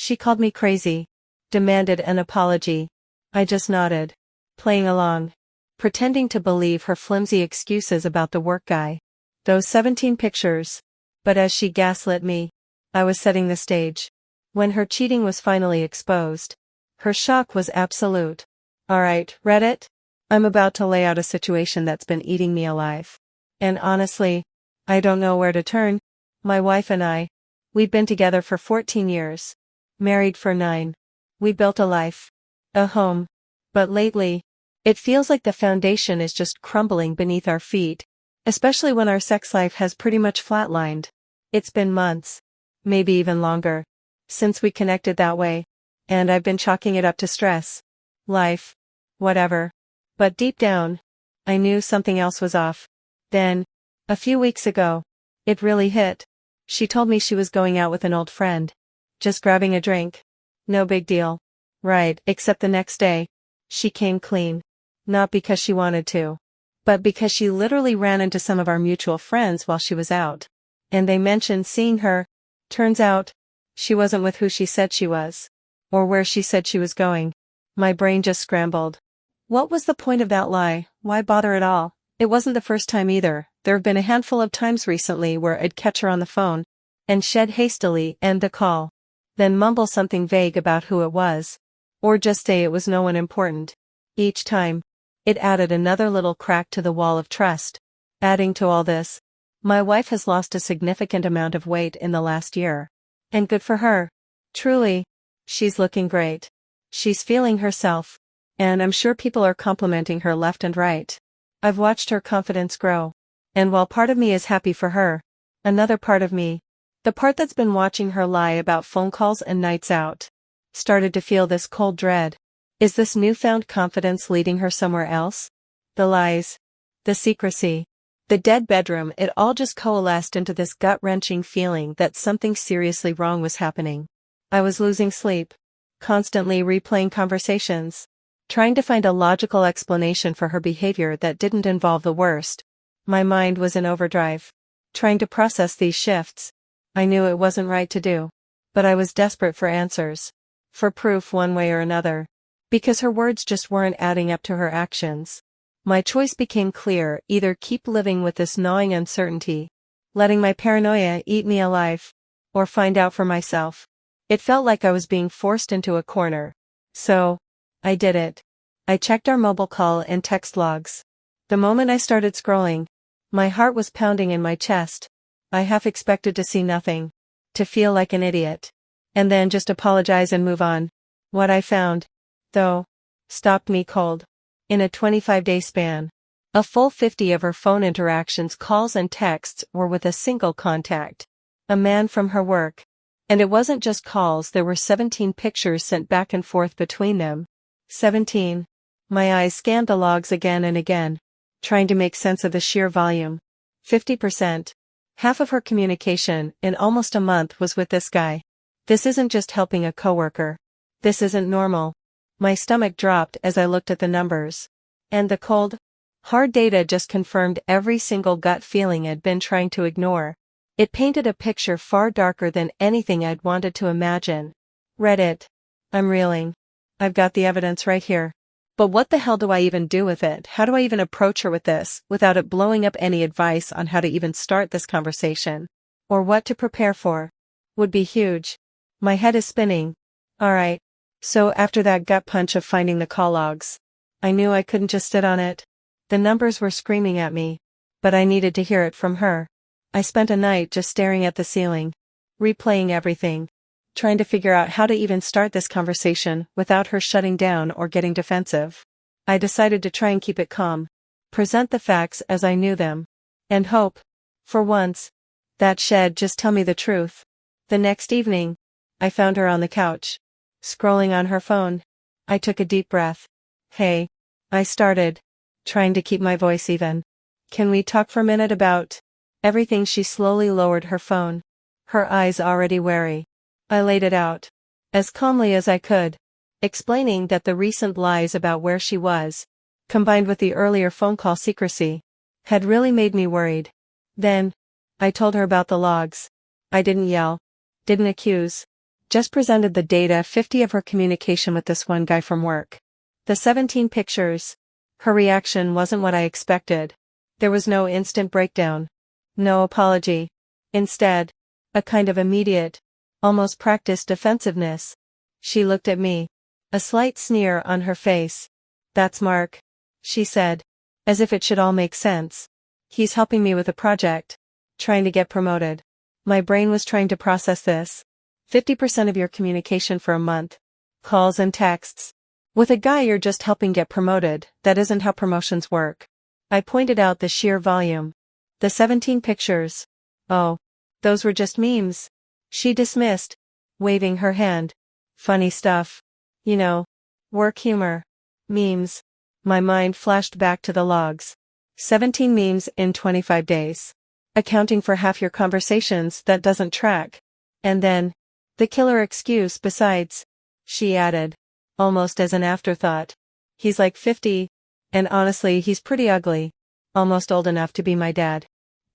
She called me crazy. Demanded an apology. I just nodded. Playing along. Pretending to believe her flimsy excuses about the work guy. Those 17 pictures. But as she gaslit me, I was setting the stage. When her cheating was finally exposed, her shock was absolute. Alright, Reddit? I'm about to lay out a situation that's been eating me alive. And honestly, I don't know where to turn. My wife and I, we've been together for 14 years. Married for 9. We built a life. A home. But lately, it feels like the foundation is just crumbling beneath our feet, especially when our sex life has pretty much flatlined. It's been months, maybe even longer, since we connected that way, and I've been chalking it up to stress. Life. Whatever. But deep down, I knew something else was off. Then, a few weeks ago, it really hit. She told me she was going out with an old friend. Just grabbing a drink. No big deal. Right, except the next day, she came clean. Not because she wanted to, but because she literally ran into some of our mutual friends while she was out. And they mentioned seeing her. Turns out, she wasn't with who she said she was. Or where she said she was going. My brain just scrambled. What was the point of that lie? Why bother at all? It wasn't the first time either. There have been a handful of times recently where I'd catch her on the phone, and she'd hastily end the call. Then mumble something vague about who it was. Or just say it was no one important. Each time, it added another little crack to the wall of trust. Adding to all this, my wife has lost a significant amount of weight in the last year. And good for her. Truly. She's looking great. She's feeling herself. And I'm sure people are complimenting her left and right. I've watched her confidence grow. And while part of me is happy for her, another part of me, the part that's been watching her lie about phone calls and nights out, started to feel this cold dread. Is this newfound confidence leading her somewhere else? The lies. The secrecy. The dead bedroom, it all just coalesced into this gut-wrenching feeling that something seriously wrong was happening. I was losing sleep. Constantly replaying conversations. Trying to find a logical explanation for her behavior that didn't involve the worst. My mind was in overdrive. Trying to process these shifts. I knew it wasn't right to do. But I was desperate for answers. For proof one way or another. Because her words just weren't adding up to her actions. My choice became clear: either keep living with this gnawing uncertainty, letting my paranoia eat me alive, or find out for myself. It felt like I was being forced into a corner. So, I did it. I checked our mobile call and text logs. The moment I started scrolling, my heart was pounding in my chest. I half expected to see nothing. To feel like an idiot. And then just apologize and move on. What I found, though, stopped me cold. In a 25-day span, a full 50 of her phone interactions, calls and texts were with a single contact. A man from her work. And it wasn't just calls, there were 17 pictures sent back and forth between them. 17. My eyes scanned the logs again and again, trying to make sense of the sheer volume. 50%. Half of her communication, in almost a month, was with this guy. This isn't just helping a coworker. This isn't normal. My stomach dropped as I looked at the numbers. And the cold, hard data just confirmed every single gut feeling I'd been trying to ignore. It painted a picture far darker than anything I'd wanted to imagine. Reddit. I'm reeling. I've got the evidence right here. But what the hell do I even do with it? How do I even approach her with this, without it blowing up? Any advice on how to even start this conversation? Or what to prepare for? Would be huge. My head is spinning. Alright. So after that gut punch of finding the call logs, I knew I couldn't just sit on it. The numbers were screaming at me. But I needed to hear it from her. I spent a night just staring at the ceiling. Replaying everything. Trying to figure out how to even start this conversation without her shutting down or getting defensive. I decided to try and keep it calm. Present the facts as I knew them. And hope, for once, that she'd just tell me the truth. The next evening, I found her on the couch, scrolling on her phone. I took a deep breath. Hey, I started, trying to keep my voice even. Can we talk for a minute about everything? She slowly lowered her phone, her eyes already wary. I laid it out, as calmly as I could, explaining that the recent lies about where she was, combined with the earlier phone call secrecy, had really made me worried. Then, I told her about the logs. I didn't yell, didn't accuse, Just presented the data 50 of her communication with this one guy from work. The 17 pictures. Her reaction wasn't what I expected. There was no instant breakdown. No apology. Instead, a kind of immediate, almost practiced defensiveness. She looked at me. A slight sneer on her face. "That's Mark," she said. As if it should all make sense. "He's helping me with a project. Trying to get promoted." My brain was trying to process this. 50% of your communication for a month. Calls and texts. With a guy you're just helping get promoted, that isn't how promotions work. I pointed out the sheer volume. The 17 pictures. "Oh. Those were just memes," she dismissed, waving her hand. "Funny stuff. You know. Work humor. Memes." My mind flashed back to the logs. 17 memes in 25 days. Accounting for half your conversations, that doesn't track. And then, the killer excuse besides, she added, almost as an afterthought. "He's like 50, and honestly he's pretty ugly. Almost old enough to be my dad."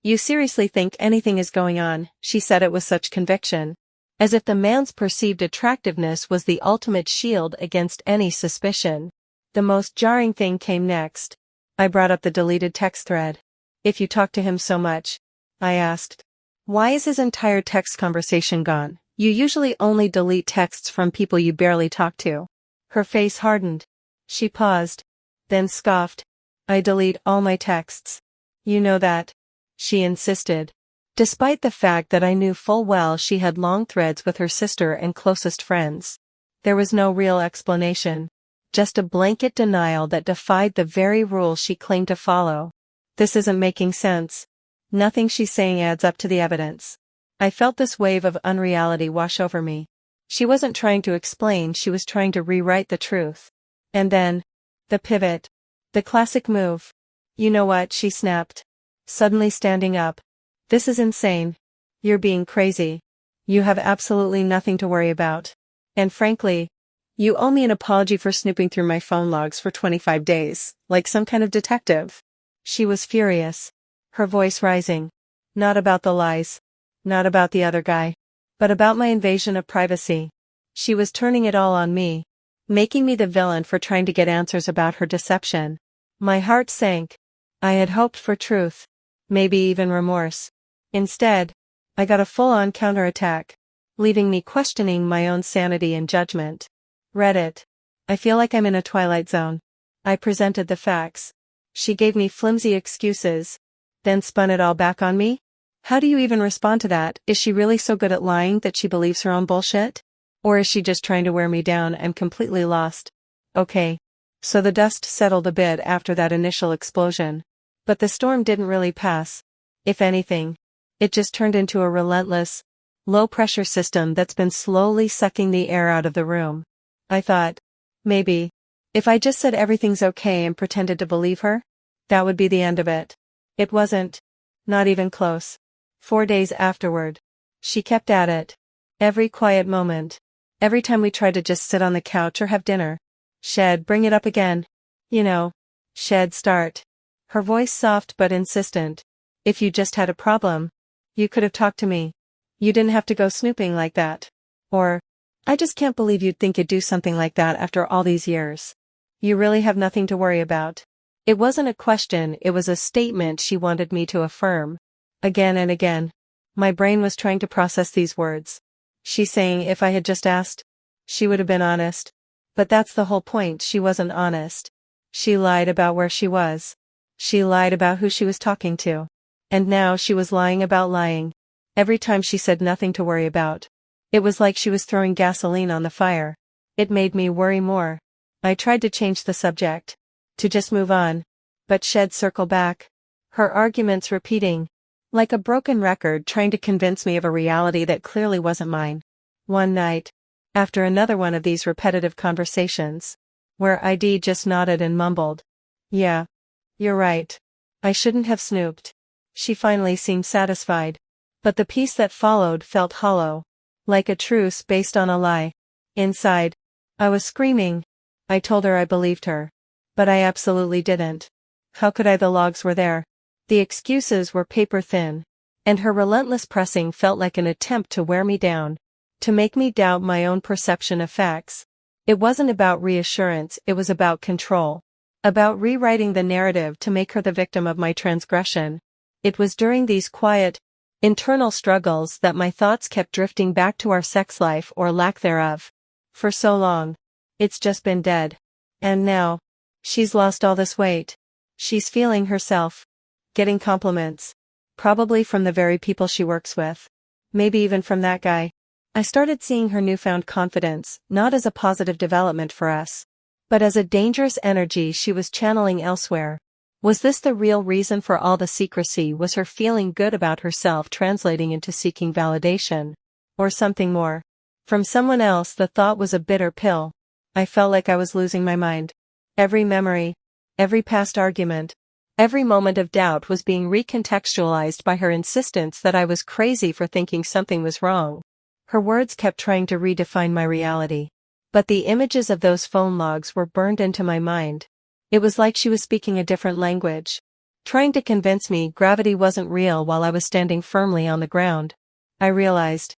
"You seriously think anything is going on?" She said it with such conviction. As if the man's perceived attractiveness was the ultimate shield against any suspicion. The most jarring thing came next. I brought up the deleted text thread. "If you talk to him so much," I asked, "why is his entire text conversation gone? You usually only delete texts from people you barely talk to." Her face hardened. She paused, then scoffed. "I delete all my texts. You know that," she insisted. Despite the fact that I knew full well she had long threads with her sister and closest friends. There was no real explanation. Just a blanket denial that defied the very rules she claimed to follow. This isn't making sense. Nothing she's saying adds up to the evidence. I felt this wave of unreality wash over me. She wasn't trying to explain, she was trying to rewrite the truth. And then, the pivot. The classic move. "You know what?" she snapped. Suddenly standing up. "This is insane. You're being crazy. You have absolutely nothing to worry about. And frankly, you owe me an apology for snooping through my phone logs for 25 days, like some kind of detective." She was furious. Her voice rising. Not about the lies. Not about the other guy. But about my invasion of privacy. She was turning it all on me. Making me the villain for trying to get answers about her deception. My heart sank. I had hoped for truth. Maybe even remorse. Instead, I got a full-on counterattack. Leaving me questioning my own sanity and judgment. Reddit. I feel like I'm in a twilight zone. I presented the facts. She gave me flimsy excuses. Then spun it all back on me? How do you even respond to that? Is she really so good at lying that she believes her own bullshit? Or is she just trying to wear me down? I'm completely lost. Okay. So the dust settled a bit after that initial explosion. But the storm didn't really pass. If anything, it just turned into a relentless, low-pressure system that's been slowly sucking the air out of the room. I thought, maybe, if I just said everything's okay and pretended to believe her, that would be the end of it. It wasn't. Not even close. 4 days afterward. She kept at it. Every quiet moment. Every time we tried to just sit on the couch or have dinner. She'd bring it up again. You know. She'd start. Her voice soft but insistent. If you just had a problem, you could have talked to me. You didn't have to go snooping like that. Or, I just can't believe you'd think you'd do something like that after all these years. You really have nothing to worry about. It wasn't a question, it was a statement she wanted me to affirm. Again and again. My brain was trying to process these words. She's saying if I had just asked, she would have been honest. But that's the whole point, she wasn't honest. She lied about where she was. She lied about who she was talking to. And now she was lying about lying. Every time she said nothing to worry about. It was like she was throwing gasoline on the fire. It made me worry more. I tried to change the subject. To just move on. But she'd circle back. Her arguments repeating. Like a broken record trying to convince me of a reality that clearly wasn't mine. One night. After another one of these repetitive conversations. Where ID just nodded and mumbled. Yeah. You're right. I shouldn't have snooped. She finally seemed satisfied. But the peace that followed felt hollow. Like a truce based on a lie. Inside. I was screaming. I told her I believed her. But I absolutely didn't. How could I? The logs were there. The excuses were paper thin. And her relentless pressing felt like an attempt to wear me down. to make me doubt my own perception of facts. It wasn't about reassurance, it was about control. About rewriting the narrative to make her the victim of my transgression. It was during these quiet, internal struggles that my thoughts kept drifting back to our sex life or lack thereof. For so long. It's just been dead. And now. She's lost all this weight. She's feeling herself. Getting compliments. Probably from the very people she works with. Maybe even from that guy. I started seeing her newfound confidence, not as a positive development for us, but as a dangerous energy she was channeling elsewhere. Was this the real reason for all the secrecy? Was her feeling good about herself translating into seeking validation? Or something more? From someone else? The thought was a bitter pill. I felt like I was losing my mind. Every memory, every past argument, every moment of doubt was being recontextualized by her insistence that I was crazy for thinking something was wrong. Her words kept trying to redefine my reality. But the images of those phone logs were burned into my mind. It was like she was speaking a different language. Trying to convince me gravity wasn't real while I was standing firmly on the ground. I realized,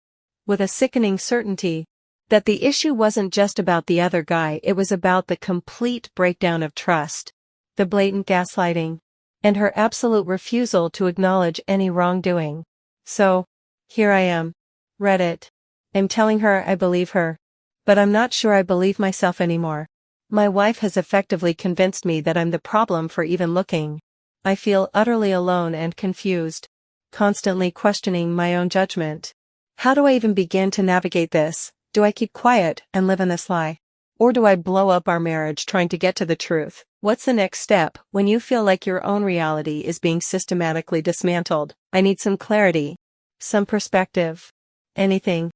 with a sickening certainty, that the issue wasn't just about the other guy, it was about the complete breakdown of trust, the blatant gaslighting, and her absolute refusal to acknowledge any wrongdoing. So, here I am. Reddit. I'm telling her I believe her. But I'm not sure I believe myself anymore. My wife has effectively convinced me that I'm the problem for even looking. I feel utterly alone and confused, constantly questioning my own judgment. How do I even begin to navigate this? Do I keep quiet and live in this lie? Or do I blow up our marriage trying to get to the truth? What's the next step when you feel like your own reality is being systematically dismantled? I need some clarity. Some perspective. Anything.